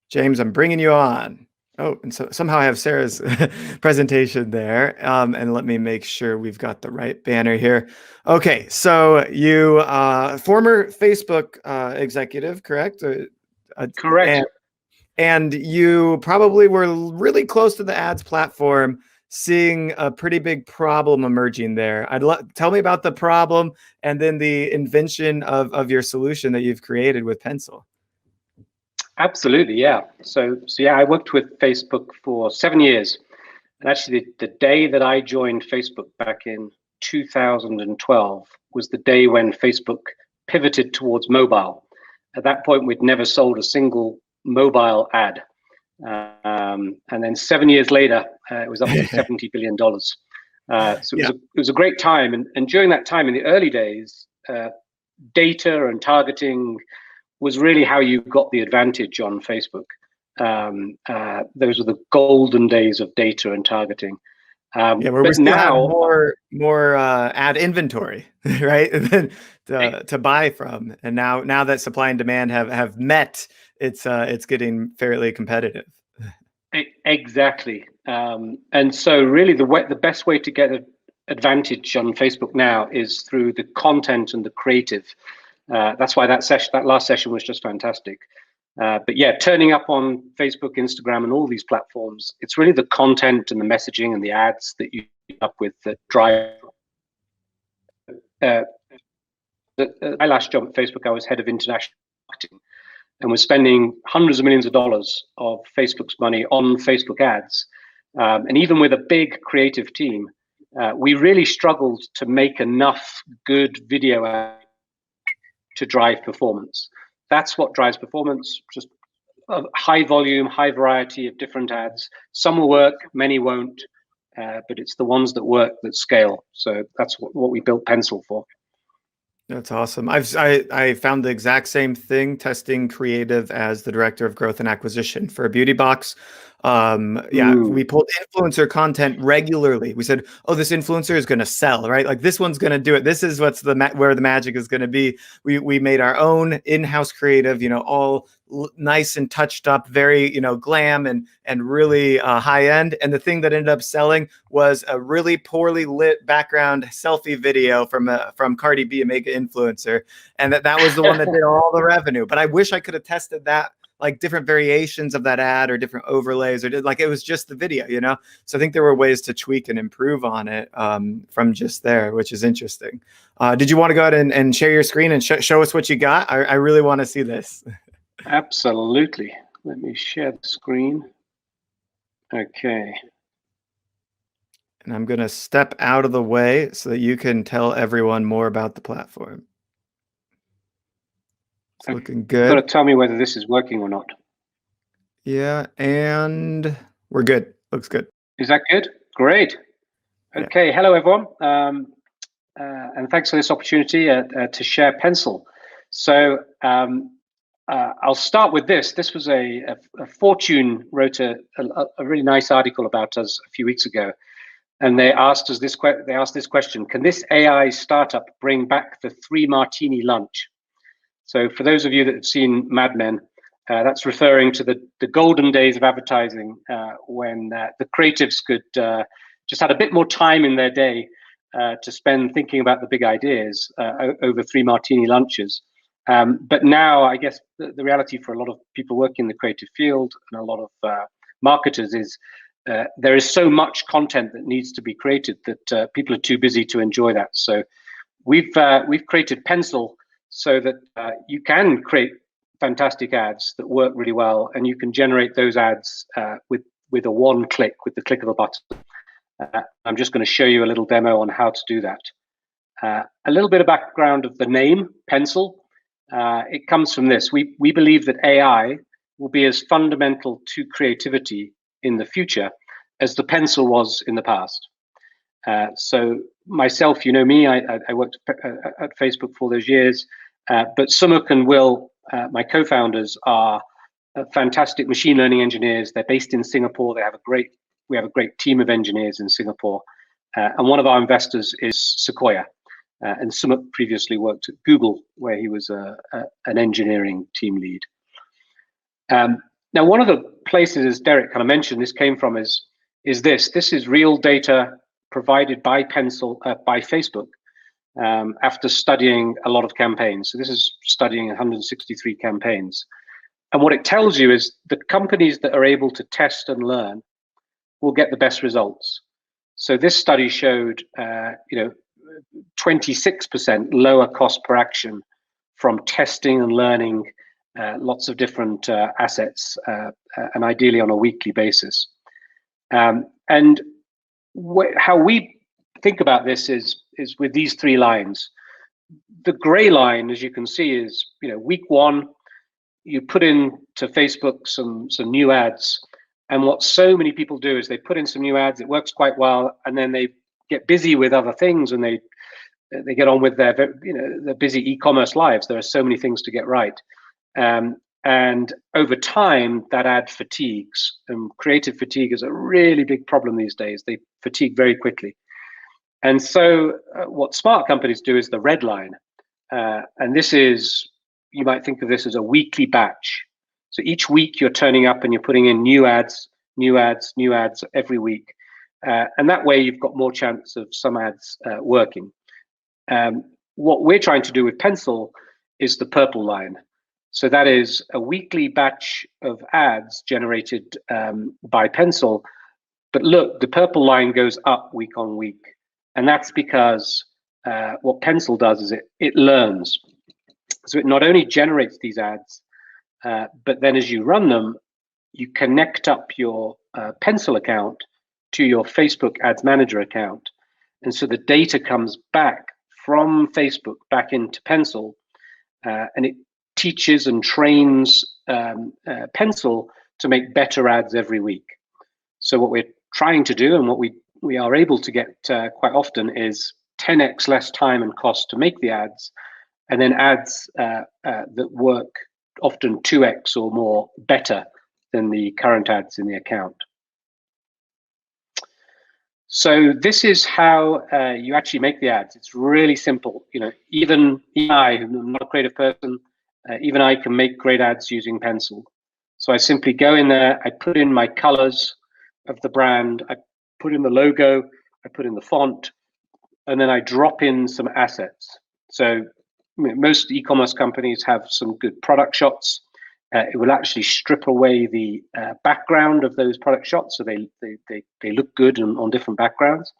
James, I'm bringing you on. Oh, and so somehow I have Sarah's presentation there. And let me make sure we've got the right banner here. Okay, so you former Facebook executive, correct? Correct. And you probably were really close to the ads platform, seeing a pretty big problem emerging there. Tell me about the problem and then the invention of your solution that you've created with Pencil. Absolutely, yeah. So yeah, I worked with Facebook for 7 years. And actually, the day that I joined Facebook back in 2012 was the day when Facebook pivoted towards mobile. At that point, we'd never sold a single mobile ad. And then 7 years later, it was up to $70 billion. So it was a great time. And during that time, in the early days, data and targeting was really how you got the advantage on Facebook. Those were the golden days of data and targeting. Where we still have more ad inventory, right? to buy from, and now that supply and demand have met, it's getting fairly competitive. Exactly, and so really the best way to get an advantage on Facebook now is through the content and the creative. That's why that last session was just fantastic. But yeah, turning up on Facebook, Instagram, and all these platforms, it's really the content and the messaging and the ads that you end up with that drive. My last job at Facebook, I was head of international marketing and was spending hundreds of millions of dollars of Facebook's money on Facebook ads. And even with a big creative team, we really struggled to make enough good video ads to drive performance. That's what drives performance, just a high volume, high variety of different ads. Some will work, many won't, but it's the ones that work that scale. So that's what we built Pencil for. That's awesome. I found the exact same thing testing creative as the director of growth and acquisition for a beauty box. We pulled influencer content regularly. We said, oh, this influencer is going to sell, right? Like this one's going to do it. This is what's where the magic is going to be. We made our own in-house creative, all nice and touched up, very, glam and really high end. And the thing that ended up selling was a really poorly lit background selfie video from Cardi B, a mega influencer. And that was the one that did all the revenue. But I wish I could have tested that, like different variations of that ad or different overlays, or it was just the video, So I think there were ways to tweak and improve on it from just there, which is interesting. Did you want to go ahead and share your screen and show us what you got? I really want to see this. Absolutely. Let me share the screen. Okay. And I'm going to step out of the way so that you can tell everyone more about the platform. It's looking good. You've got to tell me whether this is working or not. Yeah, and we're good. Looks good. Is that good? Great. Okay. Yeah. Hello, everyone. And thanks for this opportunity to share Pencil. So I'll start with this. This was a Fortune wrote a really nice article about us a few weeks ago. And they asked us this question: can this AI startup bring back the 3 martini lunch? So for those of you that have seen Mad Men, that's referring to the golden days of advertising when the creatives could just had a bit more time in their day to spend thinking about the big ideas over 3 martini lunches. But now, I guess the reality for a lot of people working in the creative field and a lot of marketers is there is so much content that needs to be created that people are too busy to enjoy that. So we've created Pencil so that you can create fantastic ads that work really well, and you can generate those ads with a one click, with the click of a button. I'm just going to show you a little demo on how to do that. A little bit of background of the name Pencil. It comes from this. We believe that AI will be as fundamental to creativity in the future as the pencil was in the past. So myself, you know me, I worked at Facebook for all those years, but Sumuk and Will, my co-founders, are fantastic machine learning engineers. They're based in Singapore. We have a great team of engineers in Singapore. And one of our investors is Sequoia. And Sumuk previously worked at Google, where he was an engineering team lead. Now, one of the places, as Derek kind of mentioned, this came from is this. This is real data provided by by Facebook after studying a lot of campaigns. So this is studying 163 campaigns. And what it tells you is the companies that are able to test and learn will get the best results. So this study showed, 26% lower cost per action from testing and learning lots of different assets, and ideally on a weekly basis. And how we think about this is with these three lines. The gray line, as you can see, is week one, you put into Facebook some new ads, and what so many people do is they put in some new ads, it works quite well, and then they get busy with other things, and they get on with their busy e-commerce lives. There are so many things to get right, and over time that ad fatigues, and creative fatigue is a really big problem these days. They fatigue very quickly, and so what smart companies do is the red line, and this is, you might think of this as a weekly batch. So each week you're turning up and you're putting in new ads every week. And that way you've got more chance of some ads working. What we're trying to do with Pencil is the purple line. So that is a weekly batch of ads generated by Pencil. But look, the purple line goes up week on week. And that's because what Pencil does is it learns. So it not only generates these ads, but then as you run them, you connect up your Pencil account to your Facebook Ads Manager account. And so the data comes back from Facebook back into Pencil, and it teaches and trains Pencil to make better ads every week. So what we're trying to do, and what we are able to get quite often, is 10x less time and cost to make the ads, and then ads that work often 2x or more better than the current ads in the account. So this is how you actually make the ads. It's really simple. Even I, who's not a creative person, even I can make great ads using Pencil. So I simply go in there, I put in my colors of the brand, I put in the logo, I put in the font, and then I drop in some assets. So most e-commerce companies have some good product shots. It will actually strip away the background of those product shots, so they look good on different backgrounds,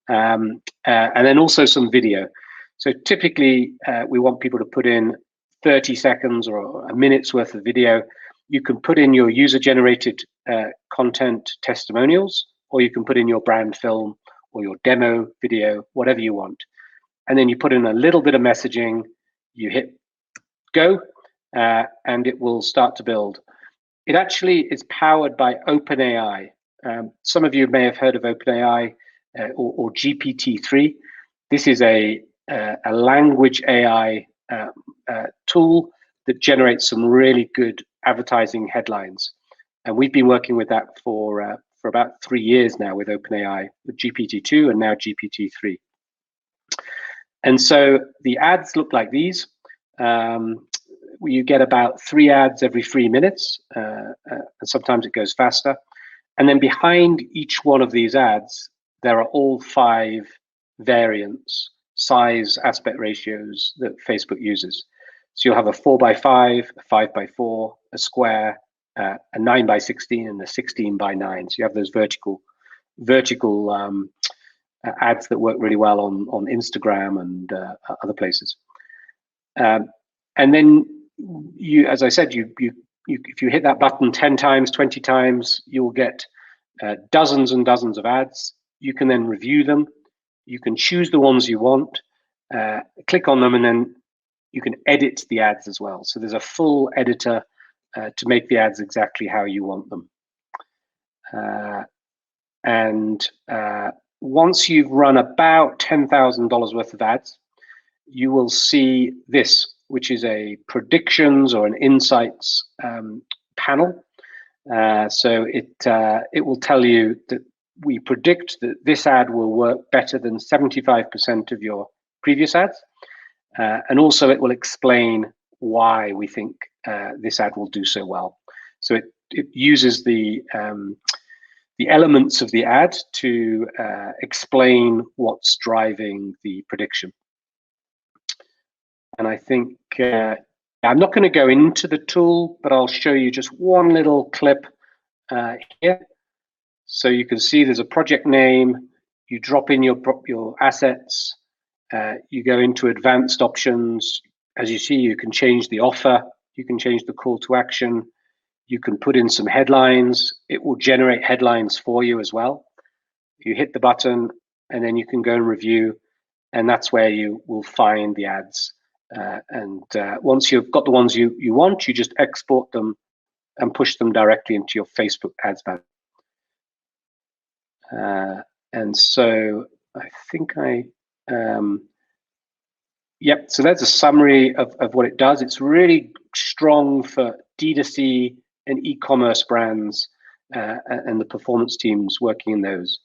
and then also some video. So typically, we want people to put in 30 seconds or a minute's worth of video. You can put in your user-generated content testimonials, or you can put in your brand film or your demo video, whatever you want. And then you put in a little bit of messaging, you hit go, and it will start to build. It actually is powered by OpenAI. Some of you may have heard of OpenAI or GPT-3. This is a language AI tool that generates some really good advertising headlines. And we've been working with that for about 3 years now with OpenAI, with GPT-2 and now GPT-3. And so the ads look like these. You get about 3 ads every 3 minutes, and sometimes it goes faster. And then behind each one of these ads, there are all 5 variants, size, aspect ratios that Facebook uses. So you'll have a 4x5, a 5x4, a square, a 9x16, and a 16x9. So you have those vertical ads that work really well on Instagram and other places. And then you, as I said, if you hit that button 10 times, 20 times, you'll get dozens and dozens of ads. You can then review them. You can choose the ones you want, click on them, and then you can edit the ads as well. So there's a full editor to make the ads exactly how you want them. And once you've run about $10,000 worth of ads, you will see this, which is a predictions or an insights panel. So it will tell you that we predict that this ad will work better than 75% of your previous ads. And also it will explain why we think this ad will do so well. So it uses the elements of the ad to explain what's driving the prediction. And I think I'm not going to go into the tool, but I'll show you just one little clip here. So you can see there's a project name. You drop in your assets. You go into advanced options. As you see, you can change the offer. You can change the call to action. You can put in some headlines. It will generate headlines for you as well. You hit the button, and then you can go and review, and that's where you will find the ads. Once you've got the ones you want, you just export them and push them directly into your Facebook ads banner. And so I think yep, so that's a summary of what it does. It's really strong for D2C and e-commerce brands and the performance teams working in those.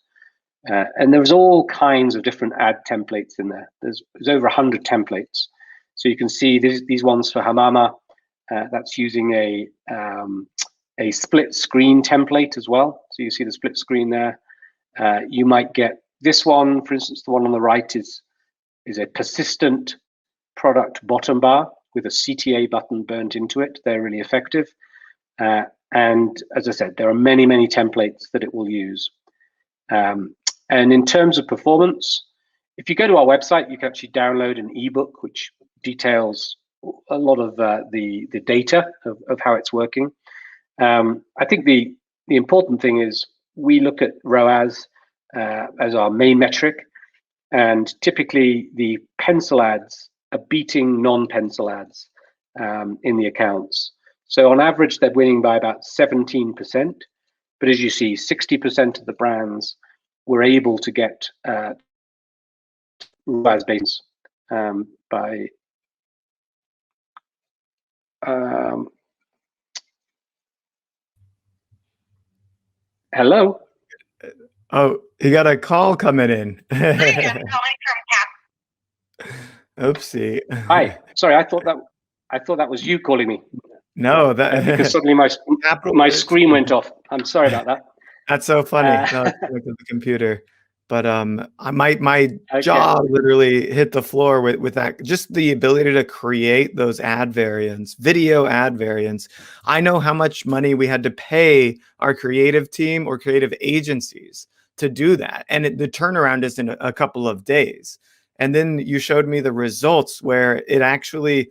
And there's all kinds of different ad templates in there. There's over 100 templates. So you can see these ones for Hamama. That's using a split screen template as well. So you see the split screen there. You might get this one, for instance, the one on the right is a persistent product bottom bar with a CTA button burnt into it. They're really effective. And as I said, there are many, many templates that it will use. And in terms of performance, if you go to our website, you can actually download an ebook which details a lot of the data of how it's working. I think the important thing is we look at ROAS as our main metric, and typically the pencil ads are beating non-pencil ads in the accounts. So on average, they're winning by about 17%. But as you see, 60% of the brands were able to get ROAS base by hello. Oh, you got a call coming in. Oopsie. Hi. Sorry, I thought that was you calling me. No, that because suddenly my screen went off. I'm sorry about that. That's so funny. No, it's the computer. But my jaw literally hit the floor with that. Just the ability to create those ad variants, video ad variants. I know how much money we had to pay our creative team or creative agencies to do that, and the turnaround is in a couple of days. And then you showed me the results where it actually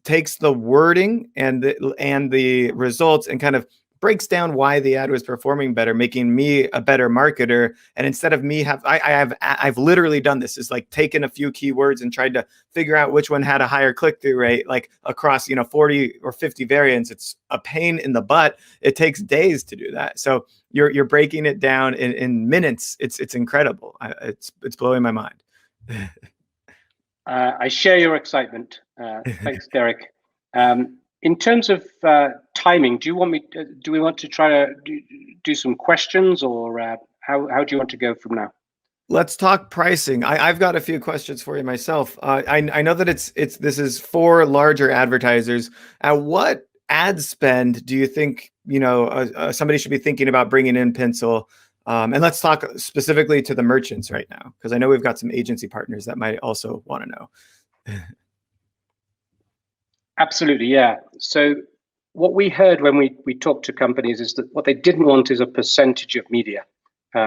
takes the wording and the results and kind of breaks down why the ad was performing better, making me a better marketer. And instead of me I've literally done this, is like taken a few keywords and tried to figure out which one had a higher click-through rate, like across 40 or 50 variants. It's a pain in the butt. It takes days to do that. So you're breaking it down in minutes. It's incredible. It's blowing my mind. I share your excitement. Thanks, Derek. In terms of timing, do we want to try to do some questions, or how do you want to go from now? Let's talk pricing. I've got a few questions for you myself. I know that this is for larger advertisers. At what ad spend do you think somebody should be thinking about bringing in Pencil? And let's talk specifically to the merchants right now, because I know we've got some agency partners that might also want to know. Absolutely, yeah. So what we heard when we talked to companies is that what they didn't want is a percentage of media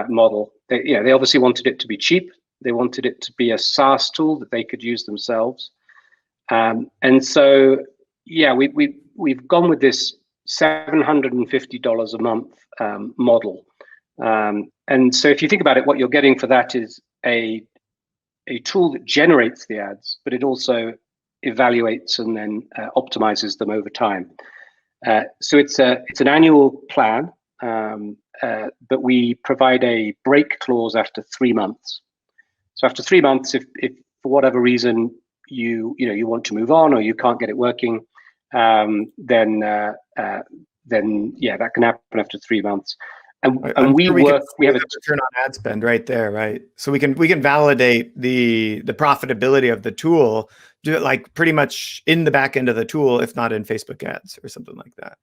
model. They obviously wanted it to be cheap. They wanted it to be a SaaS tool that they could use themselves. And so, yeah, we've gone with this $750 a month model. And so if you think about it, what you're getting for that is a tool that generates the ads, but it also evaluates and then optimizes them over time. So it's an annual plan, but we provide a break clause after 3 months. So after 3 months, if for whatever reason you want to move on or you can't get it working, then yeah, that can happen after 3 months. And we have a return on ad spend right there, right? So we can validate the profitability of the tool, do it like pretty much in the back end of the tool, if not in Facebook ads or something like that.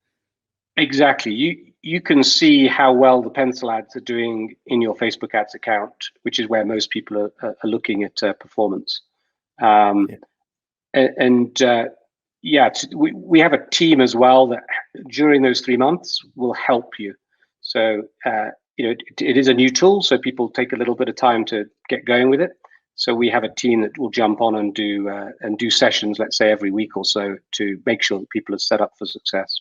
Exactly. You can see how well the pencil ads are doing in your Facebook ads account, which is where most people are looking at performance. Yeah. And yeah, we have a team as well that during those 3 months will help you. So it is a new tool, so people take a little bit of time to get going with it. So we have a team that will jump on and do sessions, let's say every week or so, to make sure that people are set up for success.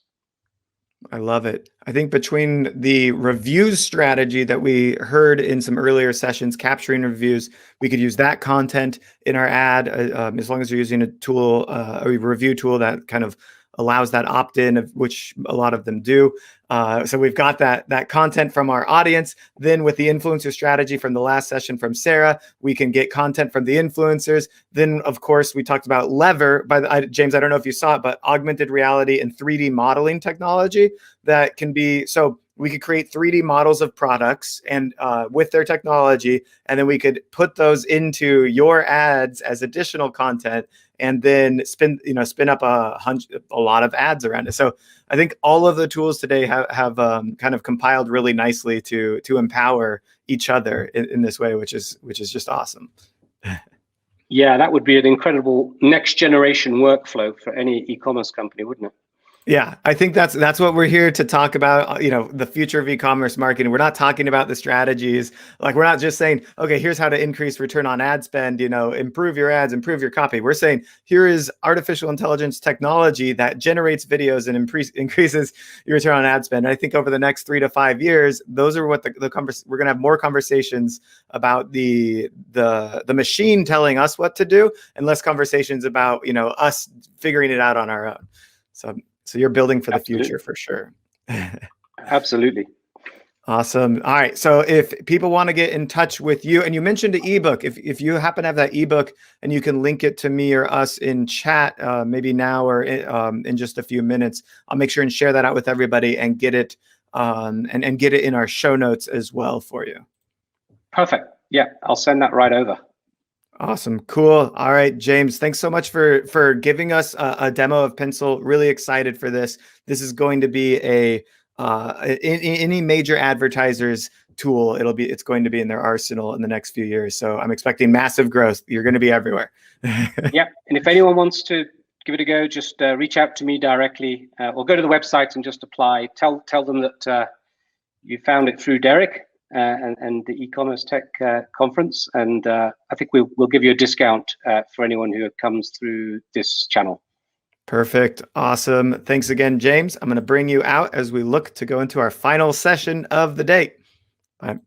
I love it. I think between the reviews strategy that we heard in some earlier sessions, capturing reviews, we could use that content in our ad as long as you're using a tool, a review tool that kind of allows that opt-in, of which a lot of them do. So we've got that content from our audience. Then with the influencer strategy from the last session from Sarah, we can get content from the influencers. Then, of course, we talked about Lever. James, I don't know if you saw it, but augmented reality and 3D modeling technology that can be, so we could create 3D models of products and with their technology, and then we could put those into your ads as additional content, and then spin up a lot of ads around it. So I think all of the tools today have kind of compiled really nicely to empower each other in this way, which is just awesome. Yeah, that would be an incredible next generation workflow for any e-commerce company, wouldn't it? Yeah, I think that's what we're here to talk about, the future of e-commerce marketing. We're not talking about the strategies. Like, we're not just saying, okay, here's how to increase return on ad spend, improve your ads, improve your copy. We're saying, here is artificial intelligence technology that generates videos and increases your return on ad spend. And I think over the next 3 to 5 years, those are what we're going to have more conversations about the machine telling us what to do, and less conversations about, us figuring it out on our own. So you're building for the future for sure. Absolutely. Awesome. All right. So if people want to get in touch with you, and you mentioned an ebook, if you happen to have that ebook and you can link it to me or us in chat, maybe now or in just a few minutes, I'll make sure and share that out with everybody and get it and get it in our show notes as well for you. Perfect. Yeah, I'll send that right over. Awesome. Cool. All right, James, thanks so much for giving us a demo of Pencil. Really excited for this. This is going to be any major advertiser's tool. It's going to be in their arsenal in the next few years. So I'm expecting massive growth. You're going to be everywhere. Yeah. And if anyone wants to give it a go, just reach out to me directly or go to the website and just apply. Tell them that you found it through Derek. And the e-commerce tech conference, and I think we'll give you a discount for anyone who comes through this channel. Perfect. Awesome. Thanks again, James. I'm going to bring you out as we look to go into our final session of the day. Bye.